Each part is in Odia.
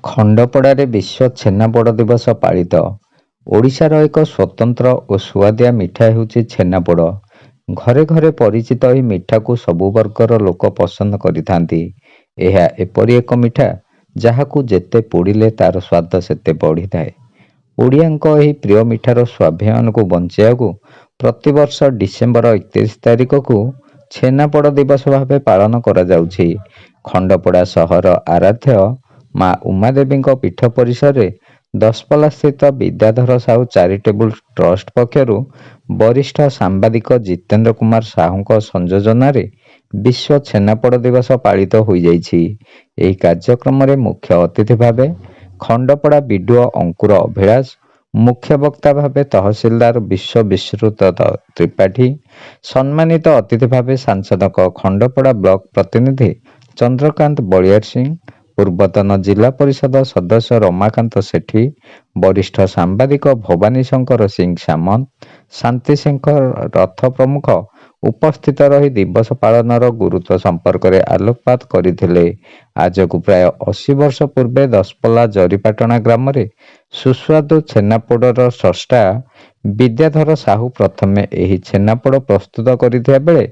ଖଣ୍ଡପଡ଼ାରେ ବିଶ୍ୱ ଛେନାପୋଡ଼ ଦିବସ ପାଳିତ। ଓଡ଼ିଶାର ଏକ ସ୍ୱତନ୍ତ୍ର ଓ ସୁଆଦିଆ ମିଠା ହେଉଛି ଛେନାପୋଡ଼। ଘରେ ଘରେ ପରିଚିତ ଏହି ମିଠାକୁ ସବୁ ବର୍ଗର ଲୋକ ପସନ୍ଦ କରିଥାନ୍ତି। ଏହା ଏପରି ଏକ ମିଠା ଯାହାକୁ ଯେତେ ପୋଡ଼ିଲେ ତାର ସ୍ୱାଦ ସେତେ ବଢ଼ିଥାଏ। ଓଡ଼ିଆଙ୍କ ଏହି ପ୍ରିୟ ମିଠାର ସ୍ୱାଭିମାନକୁ ବଞ୍ଚାଇବାକୁ ପ୍ରତିବର୍ଷ ଡିସେମ୍ବର 31 ତାରିଖକୁ ଛେନାପୋଡ଼ ଦିବସ ଭାବେ ପାଳନ କରାଯାଉଛି। ଖଣ୍ଡପଡ଼ା ସହର ଆରାଧ୍ୟ ମା ଉମାଦେବୀଙ୍କ ପୀଠ ପରିସରରେ ଦଶପଲ୍ଲା ସ୍ଥିତ ବିଦ୍ୟାଧର ସାହୁ ଚାରିଟେବୁଲ ଟ୍ରଷ୍ଟ ପକ୍ଷରୁ ବରିଷ୍ଠ ସାମ୍ବାଦିକ ଜିତେନ୍ଦ୍ର କୁମାର ସାହୁଙ୍କ ସଂଯୋଜନାରେ ବିଶ୍ୱ ଛେନାପୋଡ଼ ଦିବସ ପାଳିତ ହୋଇଯାଇଛି। ଏହି କାର୍ଯ୍ୟକ୍ରମରେ ମୁଖ୍ୟ ଅତିଥି ଭାବେ ଖଣ୍ଡପଡ଼ା ବିଡିଓ ଅଙ୍କୁର ଅଭିଳାଷ, ମୁଖ୍ୟ ବକ୍ତା ଭାବେ ତହସିଲଦାର ବିଶ୍ୱବିଶ୍ରୁତ ତ୍ରିପାଠୀ, ସମ୍ମାନିତ ଅତିଥି ଭାବେ ସାଂସଦଙ୍କ ଖଣ୍ଡପଡ଼ା ବ୍ଲକ ପ୍ରତିନିଧି ଚନ୍ଦ୍ରକାନ୍ତ ବଳିଆର ସିଂ, ପୂର୍ବତନ ଜିଲ୍ଲା ପରିଷଦ ସଦସ୍ୟ ରମାକାନ୍ତ ସେଠୀ, ବରିଷ୍ଠ ସାମ୍ବାଦିକ ଭବାନୀ ଶଙ୍କର ସିଂ ସାମନ୍ତ, ଶାନ୍ତି ଶେଖର ରଥ ପ୍ରମୁଖ ଉପସ୍ଥିତ ରହି ଦିବସ ପାଳନର ଗୁରୁତ୍ୱ ସମ୍ପର୍କରେ ଆଲୋକପାତ କରିଥିଲେ। ଆଜକୁ ପ୍ରାୟ 80 ବର୍ଷ ପୂର୍ବେ ଦଶପଲ୍ଲା ଜରିପାଟଣା ଗ୍ରାମରେ ସୁସ୍ୱାଦୁ ଛେନାପୋଡ଼ର ସ୍ରଷ୍ଟା ବିଦ୍ୟାଧର ସାହୁ ପ୍ରଥମେ ଏହି ଛେନାପୋଡ଼ ପ୍ରସ୍ତୁତ କରିଥିବା ବେଳେ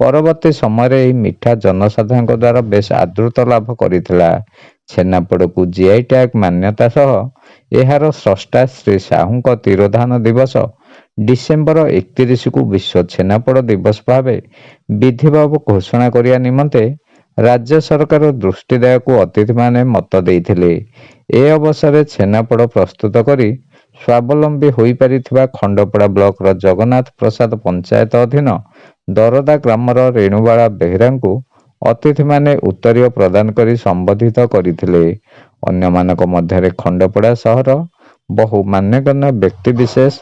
ପରବର୍ତ୍ତୀ ସମୟରେ ଏହି ମିଠା ଜନସାଧାରଣଙ୍କ ଦ୍ୱାରା ବେଶ ଆଦୃତ ଲାଭ କରିଥିଲା। ଛେନାପୋଡ଼କୁ ଜିଆଇ ଟ୍ୟାଗ ମାନ୍ୟତା ସହ ଏହାର ସ୍ରଷ୍ଟା ଶ୍ରୀ ସାହୁଙ୍କ ତିରୋଧାନ ଦିବସ ଡିସେମ୍ବର 31କୁ ବିଶ୍ୱ ଛେନାପୋଡ଼ ଦିବସ ଭାବେ ବିଧିବଦ୍ଧ ଘୋଷଣା କରିବା ନିମନ୍ତେ ରାଜ୍ୟ ସରକାର ଦୃଷ୍ଟି ଦେବାକୁ ଅତିଥିମାନେ ମତ ଦେଇଥିଲେ। ଏ ଅବସରରେ ଛେନାପୋଡ଼ ପ୍ରସ୍ତୁତ କରି ସ୍ୱାବଲମ୍ବୀ ହୋଇପାରିଥିବା ଖଣ୍ଡପଡ଼ା ବ୍ଲକର ଜଗନ୍ନାଥ ପ୍ରସାଦ ପଞ୍ଚାୟତ ଅଧୀନ ଦରଦା ଗ୍ରାମର ରେଣୁବାଳା ବେହେରାଙ୍କୁ ଅତିଥିମାନେ ଉତ୍ତରୀୟ ପ୍ରଦାନ କରି ସମ୍ବୋଧିତ କରିଥିଲେ। ଅନ୍ୟମାନଙ୍କ ମଧ୍ୟରେ ଖଣ୍ଡପଡ଼ା ସହର ବହୁ ମାନ୍ୟଗଣ୍ୟ ବ୍ୟକ୍ତିବିଶେଷ,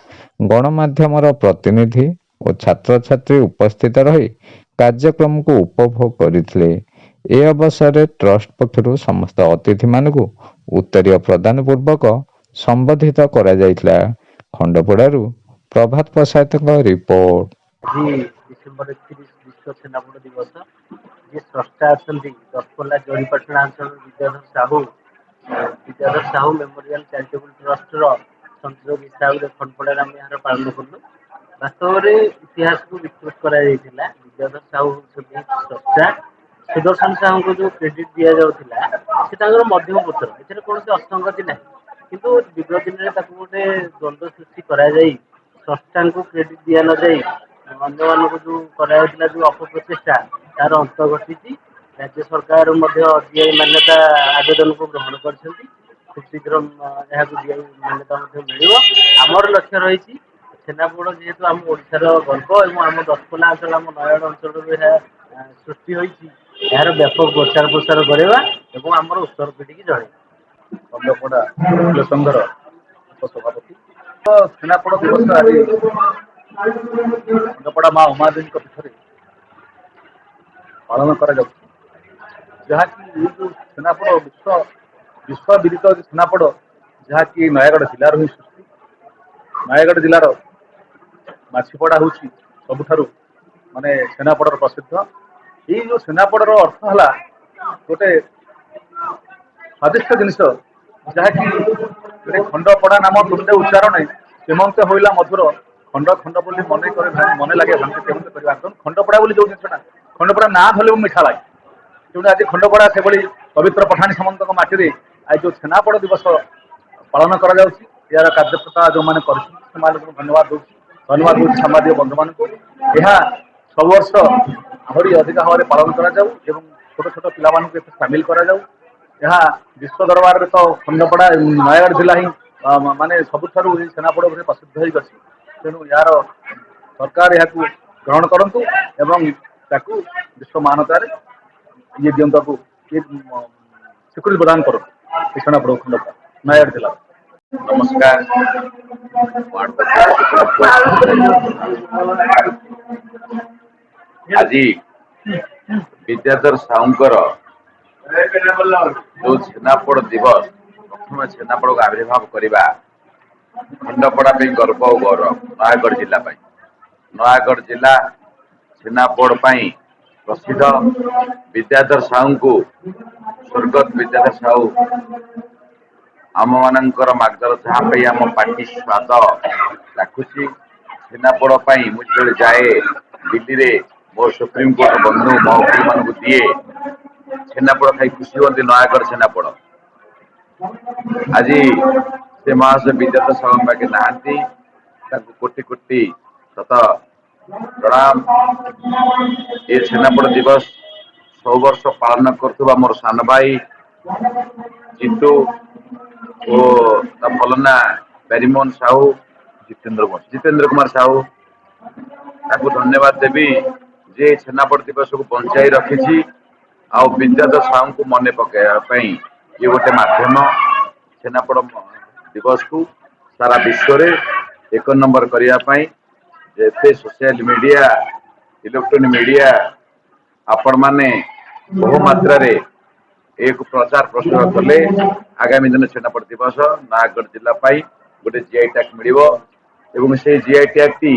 ଗଣମାଧ୍ୟମର ପ୍ରତିନିଧି ଓ ଛାତ୍ରଛାତ୍ରୀ ଉପସ୍ଥିତ ରହି କାର୍ଯ୍ୟକ୍ରମକୁ ଉପଭୋଗ କରିଥିଲେ। ଏ ଅବସରରେ ଟ୍ରଷ୍ଟ ପକ୍ଷରୁ ସମସ୍ତ ଅତିଥିମାନଙ୍କୁ ଉତ୍ତରୀୟ ପ୍ରଦାନ ପୂର୍ବକ ସମ୍ବୋଧିତ କରାଯାଇଥିଲା। ଖଣ୍ଡପଡ଼ାରୁ ପ୍ରଭାତ ପଶାୟତଙ୍କ ରିପୋର୍ଟ। ଆଜି ଡିସେମ୍ବର 31 ବିଶ୍ୱ ଛେନାପୋଡ଼ ଦିବସ। ଯିଏ ସ୍ରଷ୍ଟା ଅଛନ୍ତି ଦଶପଲ୍ଲା ଜରିପାଟଣା ଅଞ୍ଚଳର ବିଦ୍ୟାଧର ସାହୁ ମେମୋରିଆଲ ଚାରିଟେବୁଲ ଟ୍ରଷ୍ଟର ସଂଯୋଗ ହିସାବରେ ଖଣ୍ଡପଡ଼ାରେ ଆମେ ଏହାର ପାଳନ କଲୁ। ବାସ୍ତବରେ ଇତିହାସକୁ ବିକୃତ କରାଯାଇଥିଲା। ବିଦ୍ୟାଧର ସାହୁ ହେଉଛନ୍ତି ସ୍ରଷ୍ଟା। ସୁଦର୍ଶନ ସାହୁଙ୍କୁ ଯେଉଁ କ୍ରେଡିଟ୍ ଦିଆଯାଉଥିଲା ସେ ତାଙ୍କର ମଧ୍ୟମ ପୁତ୍ର, ଏଥିରେ କୌଣସି ଅସଙ୍ଗତି ନାହିଁ। କିନ୍ତୁ ବିଗତ ଦିନରେ ତାକୁ ଗୋଟେ ଦ୍ୱନ୍ଦ୍ୱ ସୃଷ୍ଟି କରାଯାଇ ସ୍ରଷ୍ଟାଙ୍କୁ କ୍ରେଡିଟ୍ ଦିଆ ନଯାଇ ଅନ୍ୟମାନଙ୍କୁ ଯେଉଁ କରାଯାଉଥିଲା ଯେଉଁ ଅପପ୍ରଚେଷ୍ଟା ତାର ଅନ୍ତ ଘଟିଛି। ରାଜ୍ୟ ସରକାର ମଧ୍ୟ ଜିଆଇ ମାନ୍ୟତା ଆବେଦନକୁ ଗ୍ରହଣ କରିଛନ୍ତି। ଖୁବ୍ ଶୀଘ୍ର ଏହାକୁ ଜିଆଇ ମାନ୍ୟତା ମଧ୍ୟ ମିଳିବ। ଆମର ଲକ୍ଷ୍ୟ ରହିଛି ଛେନାପୋଡ଼ ଯେହେତୁ ଆମ ଓଡ଼ିଶାର ଗର୍ବ ଏବଂ ଆମ ଦଶପଲ୍ଲା ଅଞ୍ଚଳ ଆମ ନୟାଗଡ଼ ଅଞ୍ଚଳରୁ ଏହା ସୃଷ୍ଟି ହୋଇଛି, ଏହାର ବ୍ୟାପକ ପ୍ରଚାର ପ୍ରସାର କରିବା ଏବଂ ଆମର ଉତ୍ତର ପିଢ଼ିକି ଜଣାଇବା। ଖଣ୍ଡପଡ଼ା ବକୀଲ ସଂଘର ଉପସଭାପତି। ଛେନାପୋଡ଼ ଦିବସ ଆଜି ଖଣ୍ଡପଡ଼ା ମା ଉମାଦେବୀଙ୍କ ପୀଠରେ ପାଳନ କରାଯାଉଛି। ଯାହାକି ଏଇ ଯେଉଁ ଛେନାପୋଡ଼ ବିଶ୍ୱବିଦିତ ଛେନାପୋଡ଼, ଯାହାକି ନୟାଗଡ଼ ଜିଲ୍ଲାର ହିଁ ସୃଷ୍ଟି। ନୟାଗଡ଼ ଜିଲ୍ଲାର ମାଛିପଡ଼ା ହେଉଛି ସବୁଠାରୁ ଛେନାପୋଡ଼ର ପ୍ରସିଦ୍ଧ। ଏଇ ଯେଉଁ ଛେନାପୋଡ଼ର ଅର୍ଥ ହେଲା ଗୋଟେ ସ୍ୱାଦିଷ୍ଟ ଜିନିଷ, ଯାହାକି ଖଣ୍ଡପଡ଼ା ନାମ ତୁଣ୍ଡେ ଉଚ୍ଚାରଣେ ସୀମନ୍ତ ହୋଇଲା ମଧୁର, ଖଣ୍ଡ ଖଣ୍ଡ ବୋଲି ମନେ ଲାଗେ ଭାଙ୍ଗି କେମିତି କରିବା। ଖଣ୍ଡପଡ଼ା ବୋଲି ଯେଉଁ ଜିନିଷଟା, ଖଣ୍ଡପଡ଼ା ନାଁ ଧରିଲେ ମିଠା ଲାଗେ। ତେଣୁ ଆଜି ଖଣ୍ଡପଡ଼ା ସେଭଳି ପବିତ୍ର ପଠାଣି ସାମନ୍ତଙ୍କ ମାଟିରେ ଆଜି ଯେଉଁ ଛେନାପୋଡ଼ ଦିବସ ପାଳନ କରାଯାଉଛି, ଏହାର କାର୍ଯ୍ୟକର୍ତ୍ତା ଯେଉଁମାନେ କରିଛନ୍ତି ସେମାନଙ୍କୁ ଧନ୍ୟବାଦ ଦେଉଛି। ଧନ୍ୟବାଦ ଦେଉଛି ସାମ୍ବାଦିକ ବନ୍ଧୁମାନଙ୍କୁ। ଏହା ସବୁ ବର୍ଷ ଆହୁରି ଅଧିକ ଭାବରେ ପାଳନ କରାଯାଉ ଏବଂ ଛୋଟ ଛୋଟ ପିଲାମାନଙ୍କୁ ଏଥିରେ ସାମିଲ କରାଯାଉ। ଏହା ବିଶ୍ୱ ଦରବାରରେ ତ ଖଣ୍ଡପଡ଼ା ନୟାଗଡ଼ ଜିଲ୍ଲା ହିଁ ସବୁଠାରୁ ଏହି ଛେନାପୋଡ଼ ଭାବରେ ପ୍ରସିଦ୍ଧ ହୋଇକି ଅଛି। ତେଣୁ ଏହାର ସରକାର ଏହାକୁ ଗ୍ରହଣ କରନ୍ତୁ ଏବଂ ତାକୁ ବିଶ୍ୱ ମାନତାରେ ଦିଅନ୍ତୁ, ସ୍ୱୀକୃତି ପ୍ରଦାନ କରନ୍ତୁ। ଏ ଛେନାପୋଡ଼ ଖଣ୍ଡପଡ଼ା ନୟାଗଡ଼ ଜିଲ୍ଲା। ନମସ୍କାର। ଆଜି ବିଦ୍ୟାଧର ସାହୁଙ୍କର ଯୋଉ ଛେନାପୋଡ଼ ଦିବସ, ପ୍ରଥମେ ଛେନାପୋଡ଼କୁ ଆବିର୍ଭାବ କରିବା ଖଣ୍ଡପଡ଼ା ପାଇଁ ଗର୍ବ ଓ ଗୌରବ। ନୟାଗଡ଼ ଜିଲ୍ଲା ପାଇଁ, ନୟାଗଡ଼ ଜିଲ୍ଲା ଛେନାପୋଡ଼ ପାଇଁ ପ୍ରସିଦ୍ଧ। ବିଦ୍ୟାଧର ସାହୁଙ୍କୁ ସ୍ୱର୍ଗତ ବିଦ୍ୟାଧର ସାହୁ ଆମମାନଙ୍କର ମାର୍ଗଦର୍ଶନ ଯାହା ପାଇଁ ଆମ ପାଟି ସ୍ୱାଦ ଲାଗୁଛି। ଛେନାପୋଡ଼ ପାଇଁ ମୁଁ ଯେତେବେଳେ ଯାଏ ଦିଲ୍ଲୀରେ ମୋ ସୁପ୍ରିମକୋର୍ଟ ବନ୍ଧୁ ମୋ ଓକିଲମାନଙ୍କୁ ଦିଏ, ଛେନାପୋଡ଼ ଖାଇ ଖୁସି ହୁଅନ୍ତି ନୟାଗଡ଼ ଛେନାପୋଡ଼। ଆଜି ସେ ମହାଶୟ ବିଦ୍ୟାତ ସାହୁଙ୍କ ପାଖେ ନାହାନ୍ତି, ତାଙ୍କୁ କୋଟି କୋଟି ଶତ ପ୍ରଣାମ। ଏ ଛେନାପୋଡ଼ ଦିବସ ସବୁ ବର୍ଷ ପାଳନ କରୁଥିବା ମୋର ସାନ ଭାଇ ଜିତୁ ଓ ତା ଭଲ ନା ପ୍ୟାରିମୋହନ ସାହୁ, ଜିତେନ୍ଦ୍ର କୁମାର ସାହୁ, ତାକୁ ଧନ୍ୟବାଦ ଦେବି ଯେ ଛେନାପୋଡ଼ ଦିବସକୁ ବଞ୍ଚାଇ ରଖିଛି ଆଉ ବିଦ୍ୟାଧର ସାହୁଙ୍କୁ ମନେ ପକାଇବା ପାଇଁ ଇଏ ଗୋଟେ ମାଧ୍ୟମ। ଛେନାପୋଡ଼ ଦିବସକୁ ସାରା ବିଶ୍ୱରେ 1 ନମ୍ବର କରିବା ପାଇଁ ଯେତେ ସୋସିଆଲ ମିଡିଆ, ଇଲେକ୍ଟ୍ରୋନିକ ମିଡିଆ ଆପଣମାନେ ବହୁ ମାତ୍ରାରେ ଏକୁ ପ୍ରଚାର ପ୍ରସାର କଲେ ଆଗାମୀ ଦିନ ଛେନାପୋଡ଼ ଦିବସ ନୟାଗଡ଼ ଜିଲ୍ଲା ପାଇଁ ଗୋଟେ ଜିଆଇ ଟ୍ୟାଗ ମିଳିବ ଏବଂ ସେଇ ଜିଆଇ ଟ୍ୟାଗ ଟି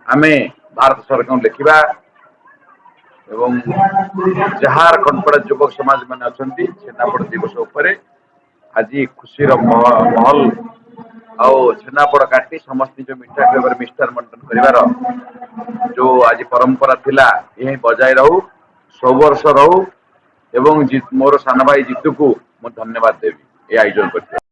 ଆମେ ଭାରତ ସରକାରଙ୍କୁ ଲେଖିବା ଏବଂ ଝାରଖଣ୍ଡ ଯୁବକ ସମାଜ ମାନେ ଅଛନ୍ତି ଛେନାପୋଡ଼ ଦିବସ ଉପରେ ଆଜି ଖୁସିର ମହଲ ଆଉ ଛେନାପୋଡ଼ କାଟି ସମସ୍ତେ ଯୋଉ ମିଠା ଖାଇବାରେ ମିଷ୍ଟାର ବଣ୍ଟନ କରିବାର ଯୋଉ ଆଜି ପରମ୍ପରା ଥିଲା ଏହା ବଜାୟ ରହୁ, ସବୁ ବର୍ଷ ରହୁ ଏବଂ ମୋର ସାନ ଭାଇ ଜିତୁକୁ ମୁଁ ଧନ୍ୟବାଦ ଦେବି ଏ ଆୟୋଜନ କରିଥିବା।